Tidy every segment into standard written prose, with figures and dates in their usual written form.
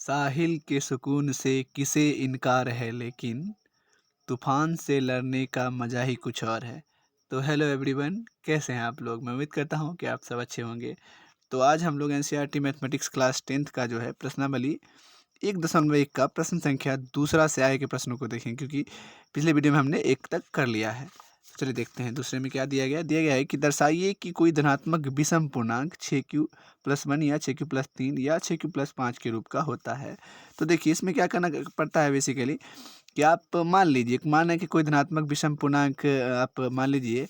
साहिल के सुकून से किसे इनकार है, लेकिन तूफान से लड़ने का मज़ा ही कुछ और है। तो हेलो एवरीवन, कैसे हैं आप लोग। मैं उम्मीद करता हूं कि आप सब अच्छे होंगे। तो आज हम लोग एनसीईआरटी मैथमेटिक्स क्लास 10th का जो है प्रश्नावली 1.1 का प्रश्न संख्या दूसरा से आए के प्रश्नों को देखें, क्योंकि पिछले वीडियो में हमने 1 तक कर लिया है। चलिए देखते हैं दूसरे में क्या दिया गया है कि दर्शाइए कि कोई धनात्मक विषम पूर्णांक 6q+1 या 6q+3 या 6q+5 के रूप का होता है। तो देखिए इसमें क्या करना पड़ता है बेसिकली कि आप मान लीजिए, मान है कि कोई धनात्मक विषम पूर्णांक, आप मान लीजिए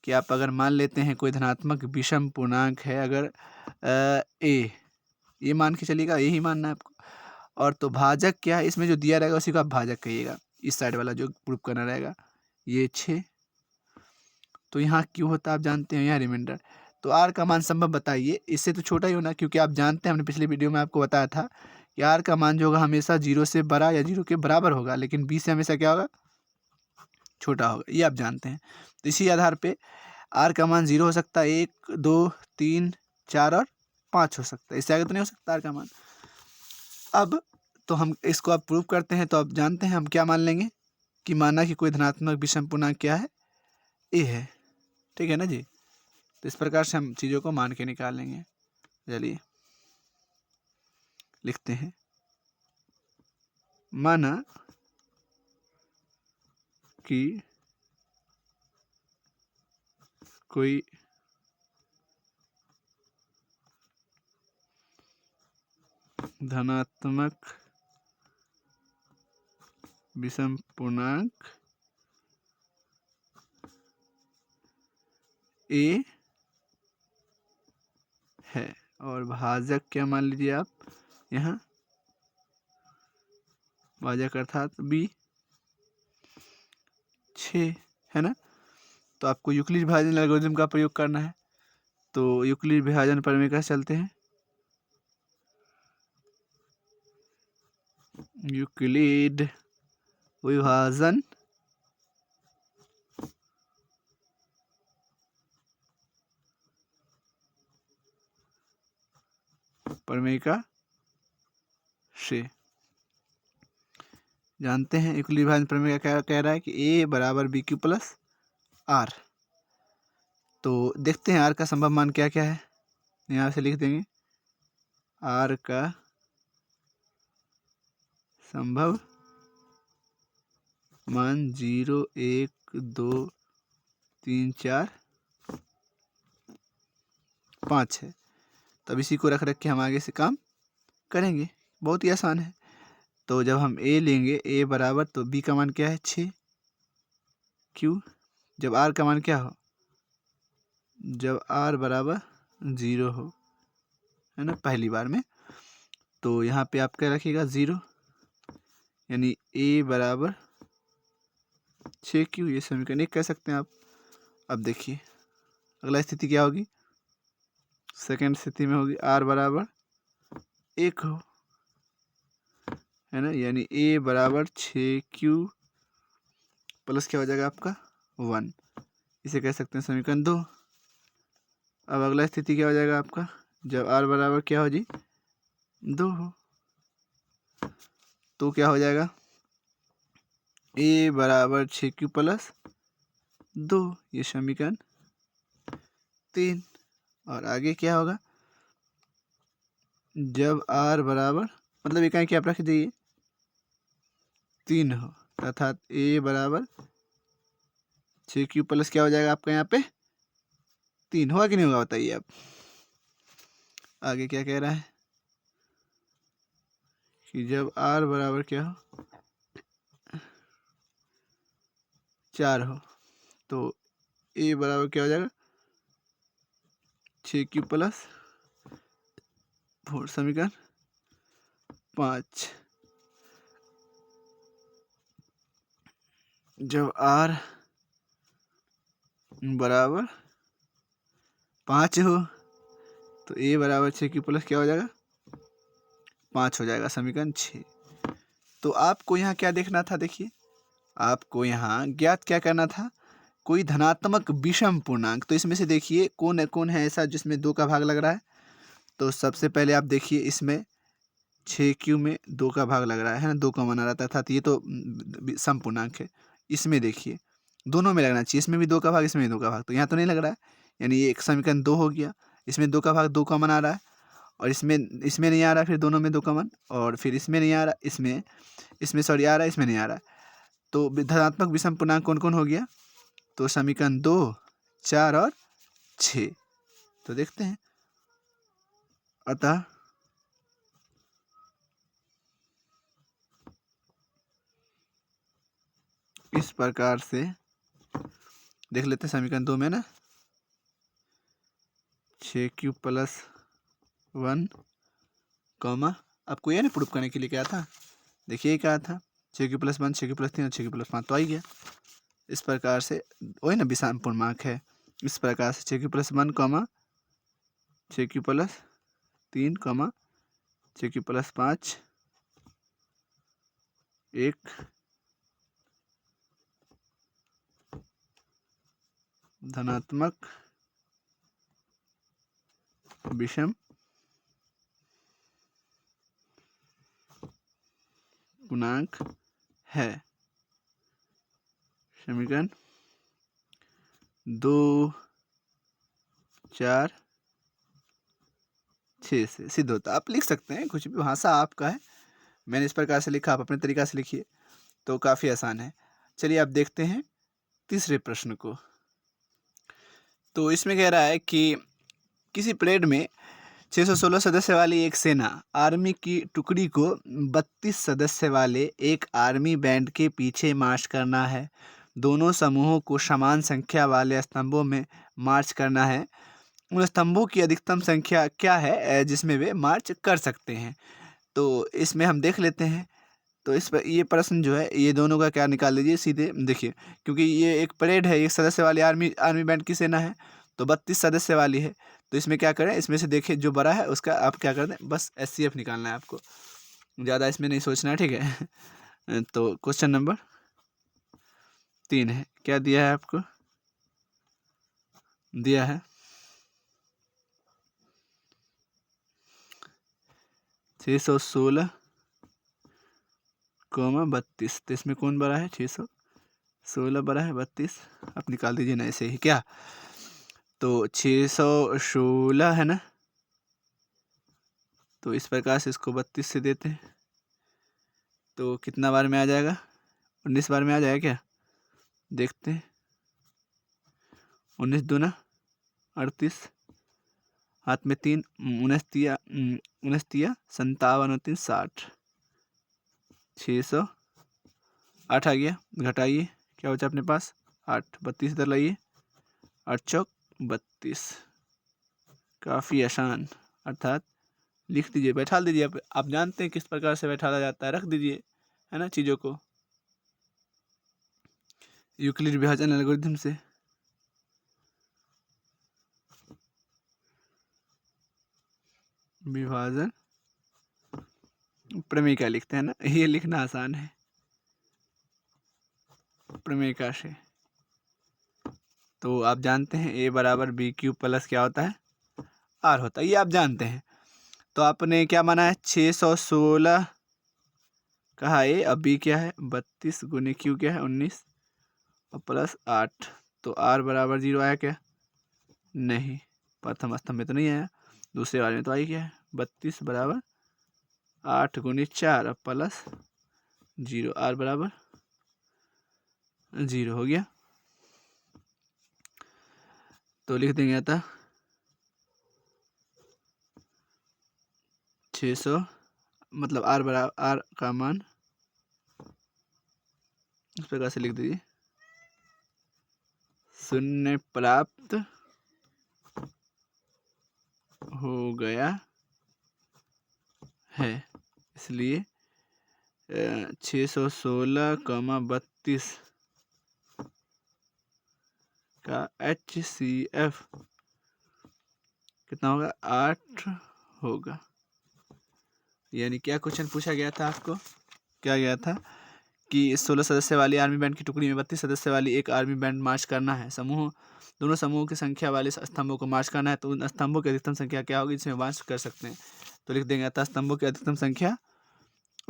कि आप अगर मान लेते हैं कोई धनात्मक विषम पूर्णांक है, अगर ए, ये मान के चलिएगा, यही मानना है आपको। और तो भाजक क्या है, इसमें जो दिया रहेगा उसी को आप भाजक कहिएगा, इस साइड वाला जो प्रूफ करना रहेगा ये 6। तो यहाँ क्यों होता है आप जानते हैं, यहाँ रिमाइंडर। तो आर का मान संभव बताइए, इससे तो छोटा ही होना, क्योंकि आप जानते हैं हमने पिछले वीडियो में आपको बताया था कि आर का मान जो होगा हमेशा 0 से बड़ा या 0 के बराबर होगा, लेकिन बी से हमेशा क्या होगा, छोटा होगा, ये आप जानते हैं। तो इसी आधार पे आर का मान 0 हो सकता है, 1, 2, 3, 4 और 5 हो सकता है, इससे आगे तो नहीं हो सकता आर का मान। अब तो हम इसको आप प्रूव करते हैं, तो आप जानते हैं हम क्या मान लेंगे कि माना कि कोई धनात्मक विषम पूर्णांक क्या है, ए है। ठीक है ना जी। तो इस प्रकार से हम चीज़ों को मान के निकाल लेंगे। चलिए लिखते हैं, माना कि कोई धनात्मक विषम पूर्णांक ए है और भाजक क्या मान लीजिए आप, यहाँ भाजक अर्थात बी 6 है ना। तो आपको यूक्लिड विभाजन एल्गोरिथम का प्रयोग करना है। तो यूक्लिड विभाजन प्रमेय कैसे चलते हैं, यूक्लिड विभाजन प्रमेय का से जानते हैं, यूक्लिड विभाजन प्रमेय का क्या कह रहा है कि ए बराबर बी क्यू प्लस आर। तो देखते हैं आर का संभव मान क्या क्या है, यहाँ से लिख देंगे आर का संभव मान 0, 1, 2, 3, 4, 5 है। तब इसी को रख के हम आगे से काम करेंगे, बहुत ही आसान है। तो जब हम ए लेंगे, ए बराबर, तो बी का मान क्या है 6, क्यों, जब आर का मान क्या हो, जब आर बराबर 0 हो, है ना, पहली बार में। तो यहाँ पे आप क्या रखिएगा 0, यानी ए बराबर 6 क्यों, ये समीकरण 1 कह सकते हैं आप। अब देखिए अगला स्थिति क्या होगी, सेकेंड स्थिति में होगी आर बराबर 1 हो, है ना, यानी ए बराबर 6q प्लस क्या हो जाएगा आपका 1, इसे कह सकते हैं समीकरण 2। अब अगला स्थिति क्या हो जाएगा आपका, जब आर बराबर क्या हो जी 2 हो, तो क्या हो जाएगा ए बराबर 6q प्लस 2, ये समीकरण 3। और आगे क्या होगा, जब आर बराबर, मतलब ये कहीं क्या आप रख दीजिए 3 हो, अर्थात ए बराबर 6q प्लस क्या हो जाएगा आपका यहाँ पे 3, होगा कि नहीं होगा बताइए आप। आगे क्या कह रहा है कि जब आर बराबर क्या हो 4 हो, तो ए बराबर क्या हो जाएगा 6q प्लस 4, समीकरण 5। जब आर बराबर 5 हो, तो ए बराबर 6q प्लस क्या हो जाएगा 5 हो जाएगा, समीकरण 6। तो आपको यहाँ क्या देखना था, देखिए आपको यहाँ ज्ञात क्या करना था, कोई धनात्मक विषम पूर्णांक। तो इसमें से देखिए कौन है ऐसा जिसमें 2 का भाग लग रहा है। तो सबसे पहले आप देखिए इसमें 6Q में 2 का भाग लग रहा है ना, 2 कॉमन आ रहा था, अर्थात ये तो समपूर्णांक है। इसमें देखिए दोनों में लगना चाहिए, इसमें भी 2 का भाग, इसमें भी 2 का भाग, तो यहाँ तो नहीं लग रहा है, यानी ये एक समीकरण 2 हो गया। इसमें 2 का भाग 2 कॉमन आ रहा है, और इसमें नहीं आ रहा, फिर दोनों में 2 कॉमन, और फिर इसमें नहीं आ रहा, इसमें सॉरी आ रहा है, इसमें नहीं आ रहा है। तो धनात्मक विषम पूर्णांक कौन कौन हो गया? तो समीकरण 2, 4 और 6। तो देखते हैं, अतः इस प्रकार से देख लेते हैं समीकरण 2 में ना, 6Q + 1 कॉमा, आपको यह ना प्रूफ करने के लिए क्या था, देखिए क्या था, 6Q + 1, 6Q + 3 और 6Q + 5 तो आ ही गया। इस प्रकार से वही ना विषम पूर्णांक है। इस प्रकार से 6Q + 1 comma 6Q + 3 comma 6Q + 5 एक धनात्मक विषम पूर्णांक है। समीकरण 2, 4, 6 से सिद्ध होता है। आप लिख सकते हैं, कुछ भी, भाषा आपका है। मैंने इस प्रकार से लिखा, आप अपने तरीका से लिखिए, तो काफ़ी आसान है। चलिए आप देखते हैं तीसरे प्रश्न को। तो इसमें कह रहा है कि किसी परेड में 616 सदस्य वाली एक सेना आर्मी की टुकड़ी को 32 सदस्य वाले एक आर्मी बैंड के पीछे मार्च करना है। दोनों समूहों को समान संख्या वाले स्तंभों में मार्च करना है। उन स्तंभों की अधिकतम संख्या क्या है जिसमें वे मार्च कर सकते हैं? तो इसमें हम देख लेते हैं। तो इस पर ये प्रश्न जो है, ये दोनों का क्या निकाल लीजिए सीधे, देखिए, क्योंकि ये एक परेड है, एक सदस्य वाली आर्मी बैंड की सेना है, तो 32 सदस्य वाली है। तो इसमें क्या करें, इसमें से देखिए जो बड़ा है उसका आप क्या कर दें, बस SCF निकालना है आपको, ज़्यादा इसमें नहीं सोचना है, ठीक है। तो क्वेश्चन नंबर 3 है, क्या दिया है आपको, दिया है 616 32। तो इसमें कौन बड़ा है, 616 बड़ा है 32, आप निकाल दीजिए ना ऐसे ही, क्या, तो 616 है ना, तो इस प्रकार से इसको 32 से देते हैं, तो कितना बार में आ जाएगा, 19 बार में आ जाएगा क्या, देखते हैं। 19 दूना 38, हाथ में 3, 19 तिया 57 और 3 60, 608 आ गया। घटाइए, क्या बचा अपने पास, 8, 32 इधर लाइए, 8 चौक 32। काफ़ी आसान, अर्थात लिख दीजिए, बैठा दीजिए, आप जानते हैं किस प्रकार से बैठाला जाता है, रख दीजिए, है ना, चीज़ों को यूक्लिड विभाजन एल्गोरिथम से। विभाजन प्रमेयिका लिखते हैं ना, ये लिखना आसान है, प्रमेयिका से। तो आप जानते हैं A = BQ + क्या होता है, R होता है, ये आप जानते हैं। तो आपने क्या माना है, 616 कहा A, अब B क्या है 32 गुने Q क्या है 19 और +8, तो R = 0 आया क्या, नहीं, प्रथम स्तंभ में तो नहीं आया, दूसरे वाले में तो आई क्या है, 32 = 8 गुने 4 और +0, R = 0 हो गया। तो लिख देंगे अतः 600 मतलब R का मान इस प्रकार से लिख दीजिए, 0 प्राप्त हो गया है, इसलिए 616, 32 का HCF कितना होगा, 8 होगा। यानी क्या क्वेश्चन पूछा गया था आपको, क्या गया था कि 16 सदस्य वाली आर्मी बैंड की टुकड़ी में 32 सदस्य वाली एक आर्मी बैंड मार्च करना है। दोनों समूहों की संख्या वाले स्तंभों को मार्च करना है, तो उन स्तंभों की अधिकतम संख्या क्या होगी जिसमें मार्च कर सकते हैं। तो लिख देंगे अतः स्तंभों की अधिकतम संख्या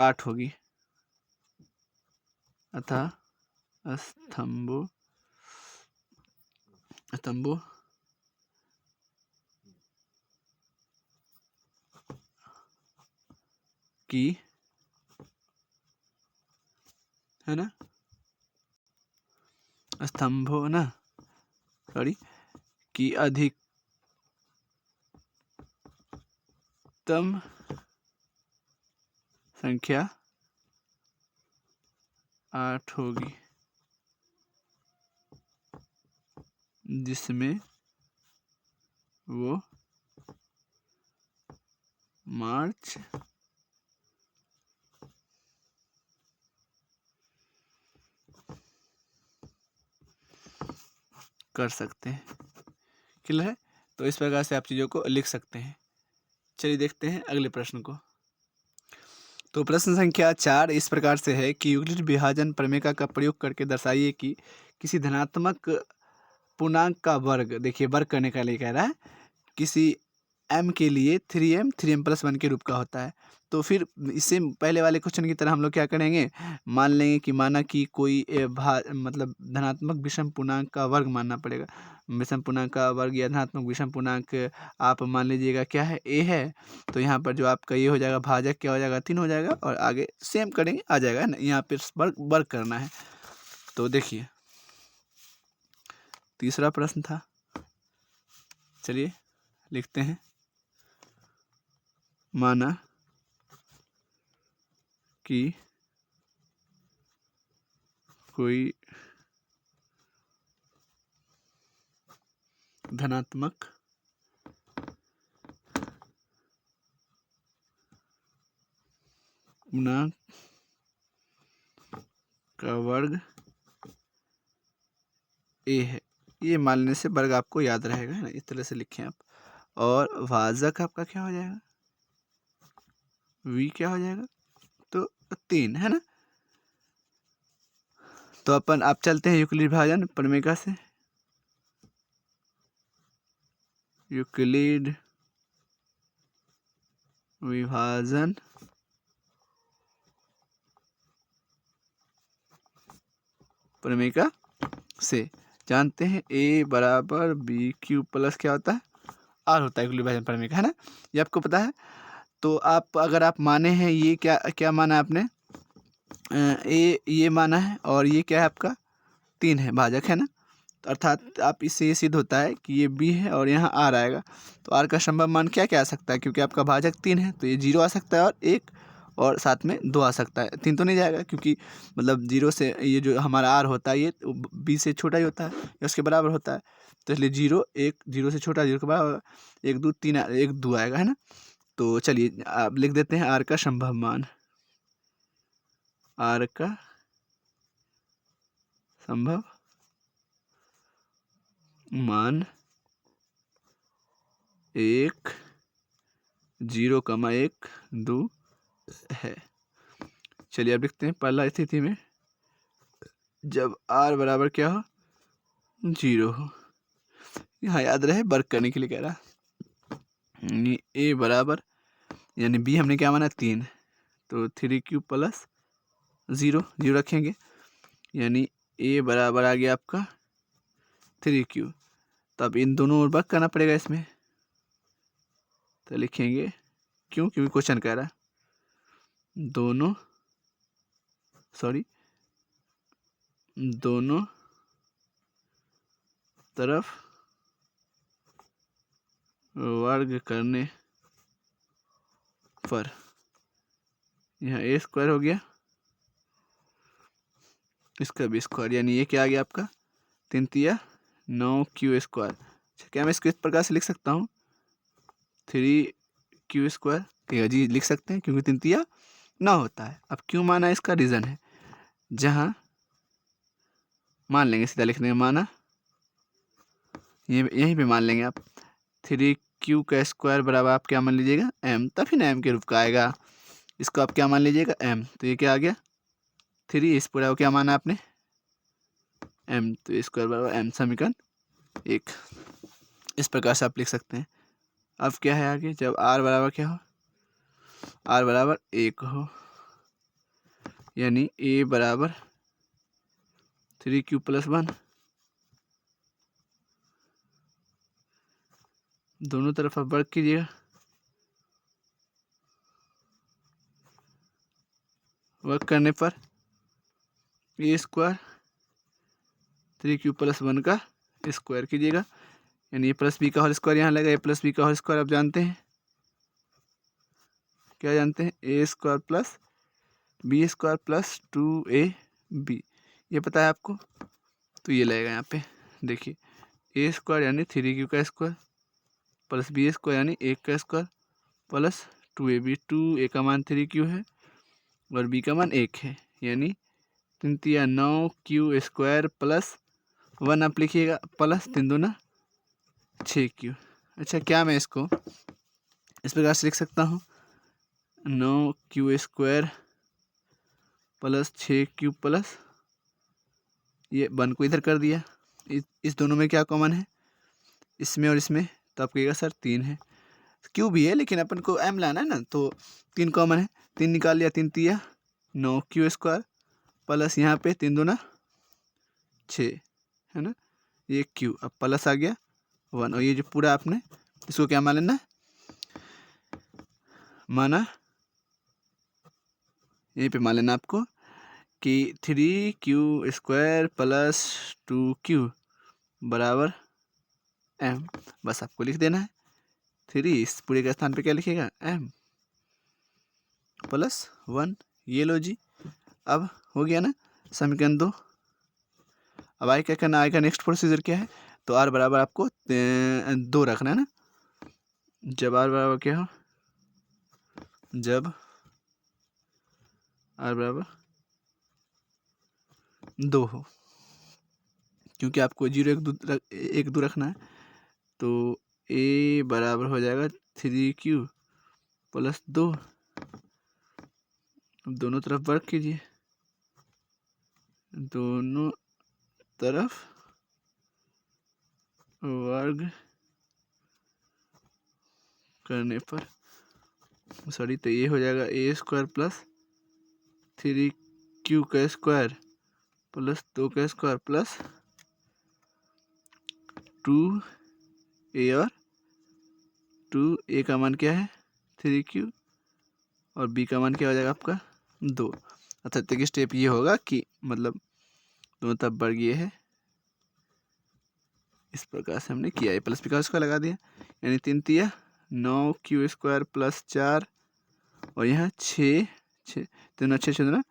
8 होगी। अतः स्तंभों स्तंभों की, है ना, स्तंभों ना सॉरी की अधिकतम संख्या 8 होगी, जिसमें वो मार्च कर सकते हैं। क्लियर है? तो इस प्रकार से आप चीज़ों को लिख सकते हैं। चलिए देखते हैं अगले प्रश्न को। तो प्रश्न संख्या 4 इस प्रकार से है कि यूक्लिड विभाजन प्रमेय का प्रयोग करके दर्शाइए कि किसी धनात्मक पूर्णांक का वर्ग, देखिए वर्ग करने का लिए कह रहा है, किसी m के लिए 3m प्लस 1 के रूप का होता है। तो फिर इससे पहले वाले क्वेश्चन की तरह हम लोग क्या करेंगे, मान लेंगे कि माना कि कोई मतलब धनात्मक विषम पूर्णांक का वर्ग मानना पड़ेगा। विषम पूर्णांक का वर्ग या धनात्मक विषम पूर्णांक आप मान लीजिएगा क्या है, a है। तो यहाँ पर जो आपका ये हो जाएगा भाजक क्या हो जाएगा, 3 हो जाएगा, और आगे सेम करेंगे आ जाएगा ना। यहाँ पे वर्ग करना है। तो देखिए तीसरा प्रश्न था, चलिए लिखते हैं। माना कि कोई धनात्मक पूर्णांक का वर्ग a है, ये मान लेने से वर्ग आपको याद रहेगा, है ना, इस तरह से लिखें आप। और भाजक आपका क्या हो जाएगा, v क्या हो जाएगा, तो 3, है ना। तो अपन आप चलते हैं यूक्लिड विभाजन प्रमेय से। यूक्लिड विभाजन प्रमेय से जानते हैं a बराबर बी क्यू प्लस क्या होता है, r होता है यूक्लिड विभाजन प्रमेय का, है ना, ये आपको पता है। तो आप अगर आप माने हैं, ये क्या क्या माना आपने, ये माना है, और ये क्या है आपका 3 है, भाजक है ना। तो अर्थात आप इससे ये सिद्ध होता है कि ये b है और यहाँ r आएगा। तो r का संभव मान क्या क्या आ सकता है, क्योंकि आपका भाजक 3 है तो ये 0 आ सकता है, और 1 और साथ में 2 आ सकता है। 3 तो नहीं जाएगा, क्योंकि मतलब 0 से ये जो हमारा r होता है ये b से छोटा ही होता है या उसके बराबर होता है। तो इसलिए 0 1 0 से छोटा 0 के बराबर 1 2 3 1 2 आएगा, है ना। तो चलिए आप लिख देते हैं r का संभव मान, r का संभव मान 1 0,1 2 है। चलिए अब लिखते हैं पहला स्थिति में जब r बराबर क्या हो, 0 हो। यहाँ याद रहे वर्क करने के लिए कह रहा, यानी a बराबर, यानी b हमने क्या माना 3, तो 3 प्लस 0 0 रखेंगे, यानी a बराबर आ गया आपका 3। तो अब इन दोनों ओर वर्क करना पड़ेगा इसमें। तो लिखेंगे क्यों, क्योंकि क्वेश्चन कह रहा है दोनों तरफ वर्ग करने पर, यहाँ a स्क्वायर हो गया, इसका भी स्क्वायर, यानी ये क्या आ गया आपका 3 तिया 9 स्क्वायर। अच्छा, क्या मैं इसको इस प्रकार से लिख सकता हूँ 3 स्क्वायर, ठीक है जी लिख सकते हैं, क्योंकि 3 तिया 9 होता है। अब क्यों माना, इसका रीज़न है, जहाँ मान लेंगे सीधा लिखने में माना, ये यहीं पे मान लेंगे आप 3 का स्क्वायर बराबर आप क्या मान लीजिएगा m, तभी ना m के रूप का आएगा। इसको आप क्या मान लीजिएगा m, तो ये क्या आ गया 3, इस पूरा को क्या माना आपने m, तो स्क्वायर बराबर m, समीकरण 1। इस प्रकार से आप लिख सकते हैं। अब क्या है आगे, जब r बराबर क्या हो r बराबर 1 हो, यानी a बराबर 3q + 1। दोनों तरफ आप वर्क कीजिएगा, वर्क करने पर a² 3q + 1 का स्क्वायर कीजिएगा, यानी a + b का होल स्क्वायर यहाँ लगेगा। a + b का होल स्क्वायर आप जानते हैं, क्या जानते हैं? a² + b² + 2ab, ये पता है आपको। तो ये लगेगा यहाँ पे, देखिए a² यानी 3q का स्क्वायर प्लस b² यानी 1 का स्क्वायर प्लस 2ab। 2a का मान 3q है और b का मान 1 है, यानी 3 तिया 9q² + 1 आप लिखिएगा प्लस 3 दूना 6q। अच्छा, क्या मैं इसको इस प्रकार से लिख सकता हूँ? 9q² + 6q प्लस ये 1 को इधर कर दिया। इस दोनों में क्या कॉमन है? इसमें और इसमें, तो आप कहिएगा सर 3 है। क्यू भी है लेकिन अपन को m लाना है ना, तो 3 कॉमन है। 3 निकाल लिया, 3 तिया 9q² प्लस यहाँ पे 3 दूना 6 है ना, ये q, अब प्लस आ गया 1। और ये जो पूरा आपने इसको क्या मान लेना है? माना यहीं पे मान लेना आपको कि 3q² + 2q बराबर m। बस आपको लिख देना है 3, इस पूरे के स्थान पे क्या लिखेगा? m + 1। ये लो जी, अब हो गया ना समीकरण 2। अब आगे क्या करना? आगे का नेक्स्ट प्रोसीजर क्या है? तो r बराबर आपको 2 रखना है ना। जब r बराबर क्या हो? जब r बराबर 2 हो, क्योंकि आपको 0 1 2 रखना है, तो a बराबर हो जाएगा 3q + 2। अब दोनों तरफ वर्क कीजिए, दोनों तरफ वर्ग करने पर सॉरी, तो ये हो जाएगा a² + 3q² + 2 का स्क्वायर प्लस 2a, और 2a का मान क्या है? 3q, और b का मान क्या हो जाएगा आपका? 2। अच्छा, तक स्टेप ये होगा कि मतलब दोनों तरफ वर्ग ये है, इस प्रकार से हमने किया। a + b का स्क्वायर लगा दिया, यानी 3 तिया 9q² + 4 और यहाँ 6 3 6 6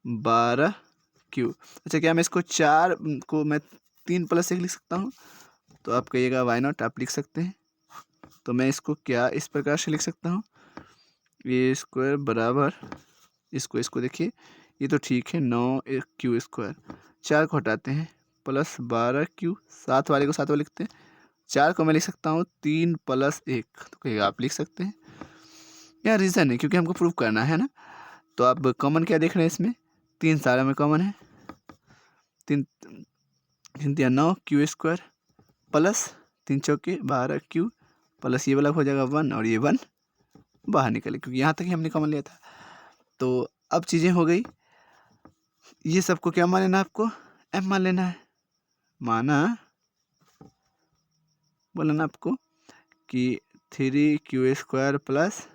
12q। अच्छा, क्या मैं इसको 4 को मैं 3 + 1 लिख सकता हूँ? तो आप कहिएगा वाई नॉट, आप लिख सकते हैं। तो मैं इसको क्या इस प्रकार से लिख सकता हूँ? a² बराबर इसको देखिए, ये तो ठीक है 9q², 4 को हटाते हैं प्लस 12q, 7 वाले को 7 वाले लिखते हैं। 4 को मैं लिख सकता हूँ 3 + 1, तो कहिएगा आप लिख सकते हैं। यह रीज़न है क्योंकि हमको प्रूव करना है ना। तो आप कॉमन क्या देख रहे हैं इसमें? 3 सारा में कॉमन है, 3 3 9q² प्लस 3 चौके 12q प्लस ये वाला हो जाएगा 1, और ये 1 बाहर निकले क्योंकि यहाँ तक ही हमने कॉमन लिया था। तो अब चीज़ें हो गई, ये सबको क्या मान लेना? आपको m मान लेना है। माना बोला ना आपको कि 3q² +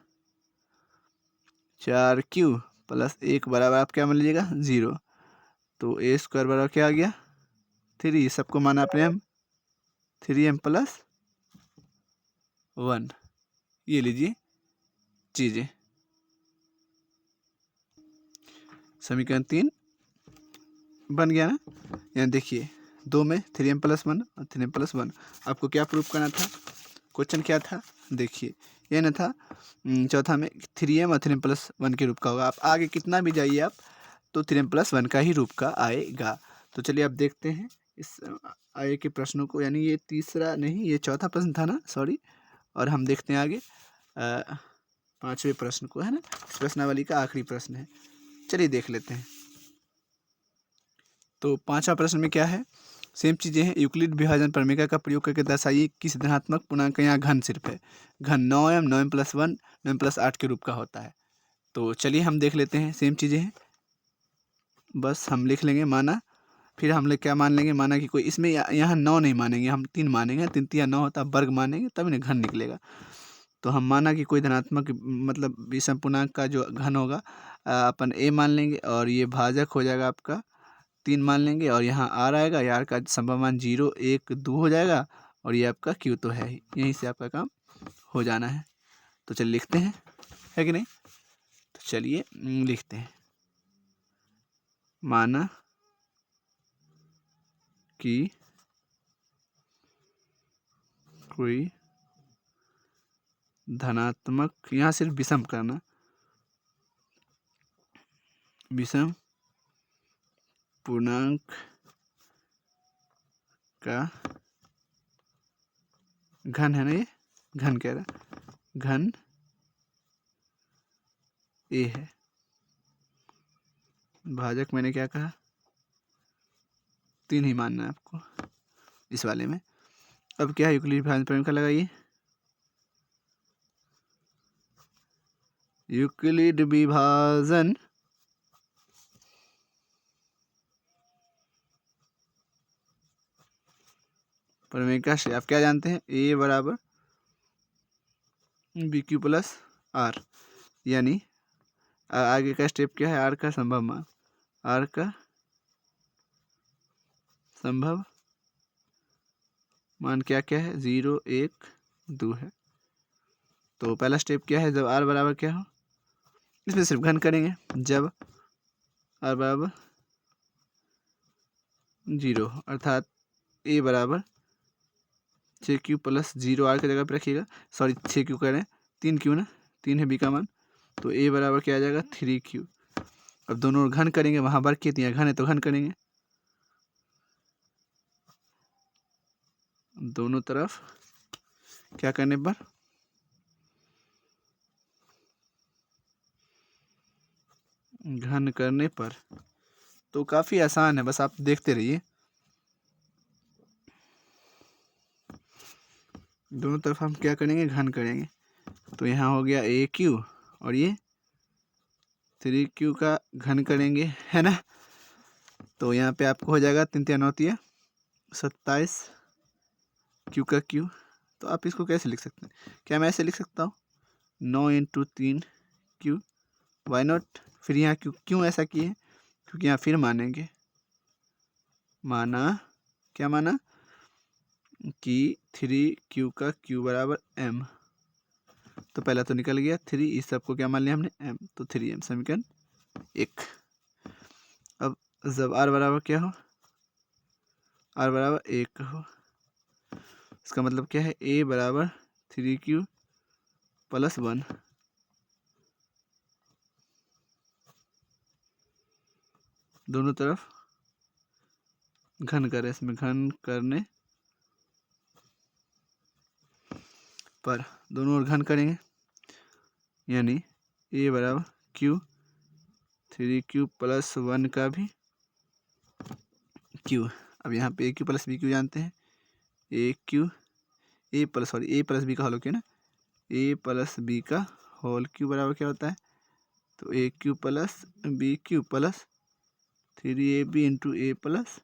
4q + 1 बराबर आप क्या मान लीजिएगा? 0। तो a² बराबर क्या आ गया? 3। सबको माना आपने m, 3m + 1। ये लीजिए चीज़ें, समीकरण 3 बन गया ना। यहाँ देखिए 2 में 3m + 1 और 3m + 1। आपको क्या प्रूफ करना था? क्वेश्चन क्या था? देखिए ये ना था चौथा में 3m और 3m + 1 के रूप का होगा। आप आगे कितना भी जाइए आप, तो 3m + 1 का ही रूप का आएगा। तो चलिए अब देखते हैं इस आगे के प्रश्नों को, यानी ये तीसरा नहीं, ये चौथा प्रश्न था ना, सॉरी। और हम देखते हैं आगे 5वें प्रश्न को, है ना। इस प्रश्नावली का आखिरी प्रश्न है, चलिए देख लेते हैं। तो 5वां प्रश्न में क्या है? सेम चीज़ें हैं। यूक्लिड विभाजन प्रमेय का प्रयोग करके दर्शाइए कि धनात्मक पूर्णांक यहाँ घन सिर्फ है। घन 9m + 1 9m + 8 के रूप का होता है। तो चलिए हम देख लेते हैं, सेम चीज़ें हैं, बस हम लिख लेंगे माना। फिर हम लोग क्या मान लेंगे, माना कि कोई इसमें यहाँ 9 नहीं मानेंगे, हम 3 मानेंगे, 3 तिया 9 होता है, वर्ग मानेंगे तब इन्हें घन निकलेगा। तो हम माना कि कोई धनात्मक मतलब विषम पूर्णांक का जो घन होगा अपन a मान लेंगे, और ये भाजक हो जाएगा आपका 3 मान लेंगे, और यहाँ r आएगा, r का संभव मान 0 1 2 हो जाएगा, और ये आपका q तो है ही, यहीं से आपका काम हो जाना है। तो चलिए लिखते हैं, है कि नहीं। तो चलिए लिखते हैं, माना कि कोई धनात्मक, यहाँ सिर्फ विषम करना, विषम पूर्णांक का घन है ना, ये घन कह रहा, घन ए है, भाजक मैंने क्या कहा 3 ही मानना है आपको इस वाले में। अब क्या है, यूक्लिड विभाजन प्रमेय का लगाइए, यूक्लिड विभाजन प्रमेय का से आप क्या जानते हैं, a बराबर बी क्यू प्लस आर, यानी आगे का स्टेप क्या है, आर का संभव मान, आर का संभव मान क्या क्या है 0 1 2 है। तो पहला स्टेप क्या है, जब आर बराबर क्या हो, इसमें सिर्फ घन करेंगे, जब आर बराबर 0 अर्थात a बराबर 6q प्लस 0 आर की जगह पर रखिएगा, सॉरी 6q करें 3q ना, 3 है b का मान, तो a बराबर क्या आ जाएगा 3q। अब दोनों घन करेंगे, वहाँ वर्ग के दिया घन है तो घन करेंगे, दोनों तरफ क्या करने पर, घन करने पर। तो काफ़ी आसान है, बस आप देखते रहिए, दोनों तरफ हम क्या करेंगे, घन करेंगे। तो यहाँ हो गया ए क्यू, और ये 3q का घन करेंगे, है ना। तो यहाँ पे आपको हो जाएगा 3 3 9 3 27 q का q। तो आप इसको कैसे लिख सकते हैं, क्या मैं ऐसे लिख सकता हूँ 9 × 3 q, वाई नॉट। फिर यहाँ क्यों ऐसा किए, क्योंकि यहाँ फिर मानेंगे, माना क्या माना कि 3q का q बराबर m। तो पहला तो निकल गया 3, इस सबको क्या मान लिया हमने m, तो 3m, समीकरण 1। अब जब r बराबर क्या हो, r बराबर 1 हो, इसका मतलब क्या है, a बराबर 3q प्लस 1, दोनों तरफ घन करें, इसमें घन करने पर दोनों ओर घन करेंगे, यानी a बराबर q 3q प्लस 1 का भी q। अब यहाँ पे a q plus b q जानते हैं, a प्लस b का होल क्यों ना, a प्लस b का होल क्यू बराबर क्या होता है, तो a Q plus b Q plus 3ab into a plus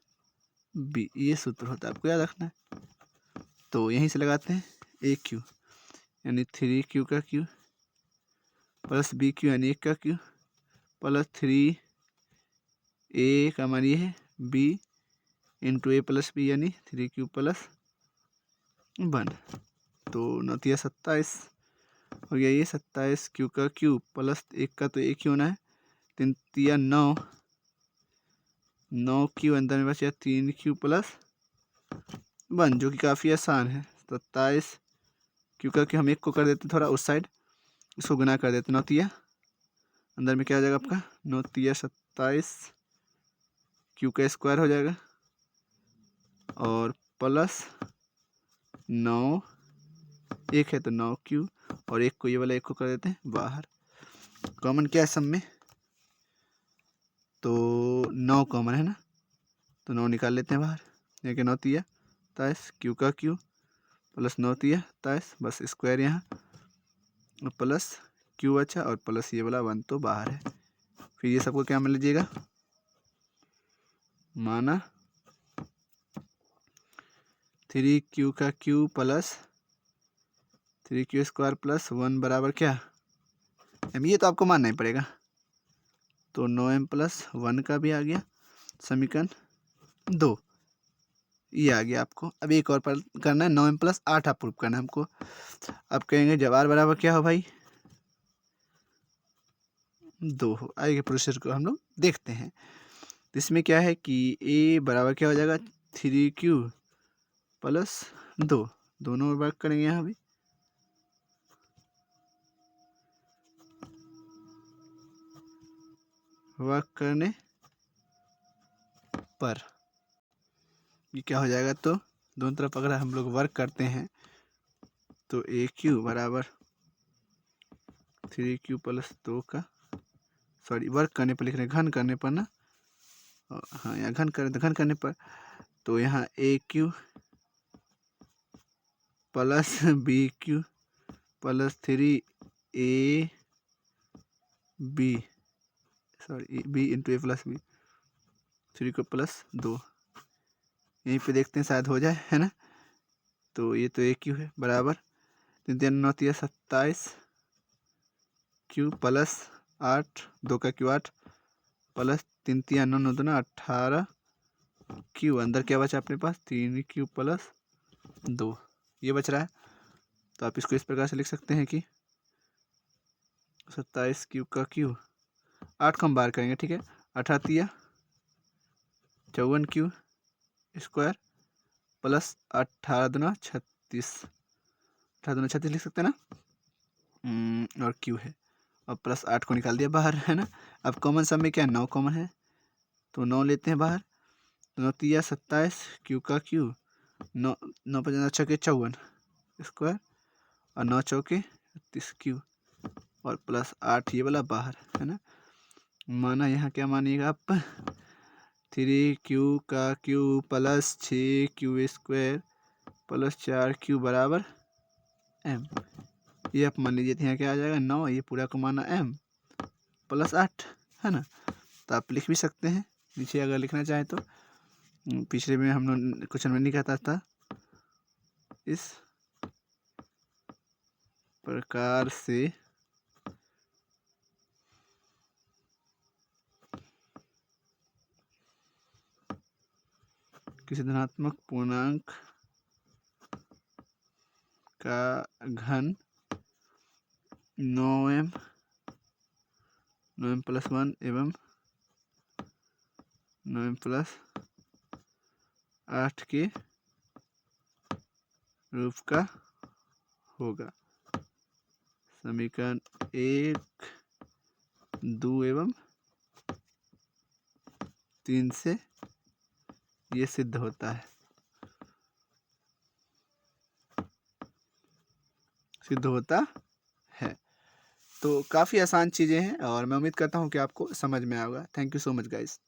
b, ये सूत्र होता है, आपको याद रखना है। तो यहीं से लगाते हैं a क्यू यानी 3q का q प्लस b क्यू यानी 1 का q प्लस 3a का मान ये है b into a plus b यानी 3q प्लस 1। तो 9 तिया 27 हो गया, ये 27 q का q प्लस 1 का तो 1 ही होना है, 3 तिया 9, 9q अंदर में बचा 3q प्लस 1, जो कि काफ़ी आसान है। 27 q का q हम 1 को कर देते थोड़ा उस साइड, इसको गुना कर देते, 9 तिया अंदर में क्या आ जाएगा आपका 9 तिया 27 q का स्क्वायर हो जाएगा, और प्लस 9 1 है तो 9q, और 1 को ये वाला 1 को कर देते हैं बाहर। कॉमन क्या है सब में, तो 9 कॉमन है ना, तो 9 निकाल लेते हैं बाहर, यहाँ के 9 तिया 27 q का q प्लस 9 तिया 27, बस स्क्वायर यहाँ प्लस क्यू बचा और प्लस ये वाला 1 तो बाहर है। फिर ये सबको क्या मान लीजिएगा, माना 3q का Q plus 3q square plus 1 बराबर क्या m, ये तो आपको मानना ही पड़ेगा। तो 9m प्लस 1 का भी आ गया समीकरण 2, ये आ गया आपको। अब एक और पर करना है, 9m प्लस 8 आप प्रूफ करना है हमको। अब कहेंगे जब r बराबर क्या हो भाई 2 हो। आगे प्रोसेस को हम लोग देखते हैं। इसमें क्या है कि a बराबर क्या हो जाएगा 3q प्लस 2, दोनों वर्क करेंगे यहाँ भी। वर्क करने पर ये क्या हो जाएगा, तो दोनों तरफ अगर हम लोग वर्क करते हैं तो ए क्यू बराबर 3q प्लस 2 का, सॉरी वर्क करने पर लिख रहे हैं, घन करने पर ना, हाँ यहाँ घन करें तो घन करने पर, तो यहाँ A Q plus B Q plus 3 B, sorry B into A plus B, 3 को प्लस 2, यहीं पे देखते हैं शायद हो जाए, है ना। तो ये तो ए क्यू है बराबर 3×9 = 27 क्यू प्लस 8, 2 का क्यू 8 प्लस 3×3 = 9, 9×2 = 18 क्यू, अंदर क्या बचा अपने पास 3q प्लस 2, ये बच रहा है। तो आप इसको इस प्रकार से लिख सकते हैं कि 27q का क्यू, 8 को हम बाहर करेंगे, ठीक है, 18×3 = 54q स्क्वायर प्लस 18×2 = 36, 18×2 = 36 लिख सकते हैं ना, और क्यू है, और प्लस 8 को निकाल दिया बाहर, है ना। अब कॉमन सब में क्या है 9 कॉमन है, तो 9 लेते हैं बाहर, तो 9×3 = 27 क्यू का क्यू, 9 9×5 = 54 स्क्वायर और 9×4 = 36 क्यू और प्लस 8 ये वाला बाहर, है ना। माना यहाँ क्या मानिएगा आप 3q का Q plus 6q square plus 4q बराबर m, ये आप मान लीजिए यहाँ क्या आ जाएगा 9, ये पूरा को माना m प्लस 8, है ना। तो आप लिख भी सकते हैं नीचे अगर लिखना चाहें तो। पिछले में हम लोग क्वेश्चन में नहीं कहता था, इस प्रकार से किसी धनात्मक पूर्णांक का घन 9m प्लस 1 एवं 9m प्लस 8 के रूप का होगा। समीकरण 1, 2 एवं 3 से ये सिद्ध होता है, सिद्ध होता है। तो काफ़ी आसान चीज़ें हैं और मैं उम्मीद करता हूँ कि आपको समझ में आएगा। Thank you so much guys.